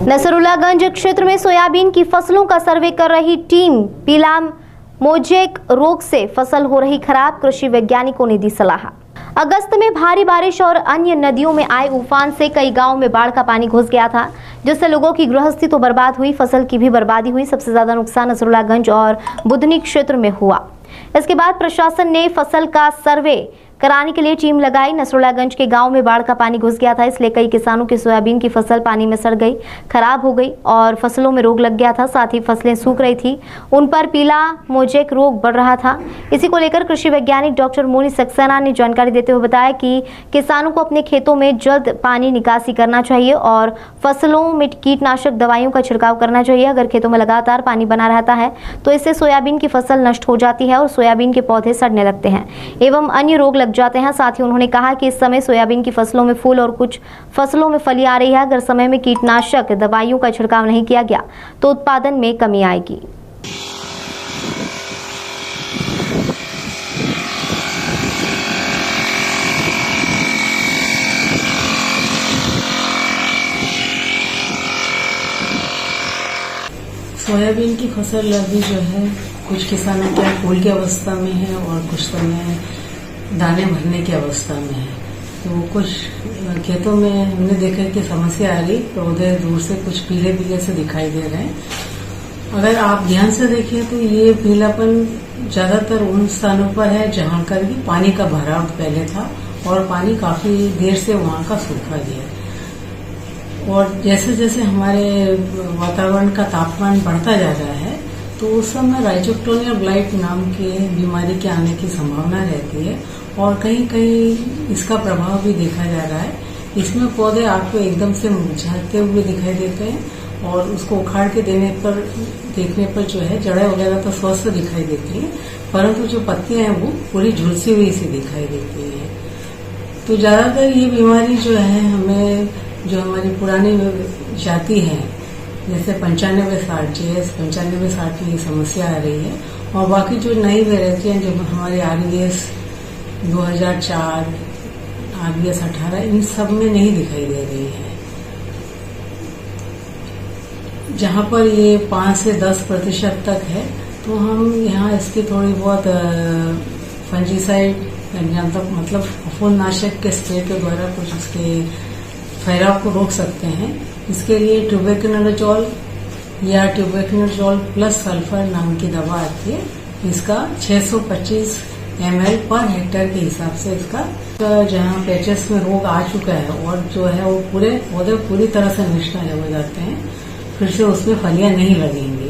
नसरुल्लागंज क्षेत्र में सोयाबीन की फसलों का सर्वे कर रही टीम पीला मोजेक रोग से फसल हो रही खराब, कृषि वैज्ञानिकों ने दी सलाह। अगस्त में भारी बारिश और अन्य नदियों में आए उफान से कई गांवों में बाढ़ का पानी घुस गया था, जिससे लोगों की गृहस्थी तो बर्बाद हुई, फसल की भी बर्बादी हुई। सबसे ज्यादा नुकसान नसरुल्लागंज और बुधनी क्षेत्र में हुआ। इसके बाद प्रशासन ने फसल का सर्वे कराने के लिए टीम लगाई। नसरुल्लागंज के गांव में बाढ़ का पानी घुस गया था, इसलिए कई किसानों की सोयाबीन की फसल पानी में सड़ गई, खराब हो गई और फसलों में रोग लग गया था। साथ ही फसलें सूख रही थी, उन पर पीला मोजेक रोग बढ़ रहा था। इसी को लेकर कृषि वैज्ञानिक डॉक्टर मोनी सक्सेना ने जानकारी देते हुए बताया कि किसानों को अपने खेतों में जल्द पानी निकासी करना चाहिए और फसलों में कीटनाशक दवाइयों का छिड़काव करना चाहिए। अगर खेतों में लगातार पानी बना रहता है तो इससे सोयाबीन की फसल नष्ट हो जाती है और सोयाबीन के पौधे सड़ने लगते हैं एवं अन्य रोग लग जाते हैं। साथ ही उन्होंने कहा कि इस समय सोयाबीन की फसलों में फूल और कुछ फसलों में फली आ रही है। अगर समय में कीटनाशक दवाइयों का छिड़काव नहीं किया गया तो उत्पादन में कमी आएगी। सोयाबीन की फसल अभी जो है कुछ किसानों के फूल की अवस्था में है और कुछ समय दाने भरने की अवस्था में है। तो कुछ खेतों में हमने देखा कि समस्या आ रही, पौधे दूर से कुछ पीले पीले से दिखाई दे रहे हैं। अगर आप ध्यान से देखें तो ये पीलापन ज्यादातर उन स्थानों पर है जहां का भी पानी का भराव पहले था और पानी काफी देर से वहां का सूखा गया। और जैसे जैसे हमारे वातावरण का तापमान बढ़ता जा रहा है तो उस समय राइजोक्टोनिया ब्लाइट नाम की बीमारी के आने की संभावना रहती है और कहीं कहीं इसका प्रभाव भी देखा जा रहा है। इसमें पौधे आपको एकदम से मुरझाते हुए दिखाई देते हैं और उसको उखाड़ के देखने पर जो है जड़ें वगैरह तो स्वस्थ दिखाई देती हैं, परंतु जो पत्तियां हैं वो पूरी झुलसी हुई सी दिखाई देती है। तो ज्यादातर ये बीमारी जो है हमें जो हमारी पुरानी जाति है जैसे 95-60 GS 95-60 की समस्या आ रही है और बाकी जो नई वेराइटियां जो हमारे RBS 2004 RBS 18 इन सब में नहीं दिखाई दे रही है। जहां पर ये 5 से 10% तक है तो हम यहाँ इसकी थोड़ी बहुत फंजीसाइड मतलब फफूंदनाशक के स्प्रे के द्वारा कुछ उसके फैलाव को रोक सकते हैं। इसके लिए ट्यूबेक्विनोलोजोल या ट्यूबेक्विनोलोजोल प्लस सल्फर नाम की दवा आती है। इसका 625 ml पर हेक्टेयर के हिसाब से इसका जहाँ पैचेस में रोग आ चुका है और जो है वो पूरे पौधे पूरी तरह से नष्ट हो जाते हैं, फिर से उसमें फलियां नहीं लगेंगी।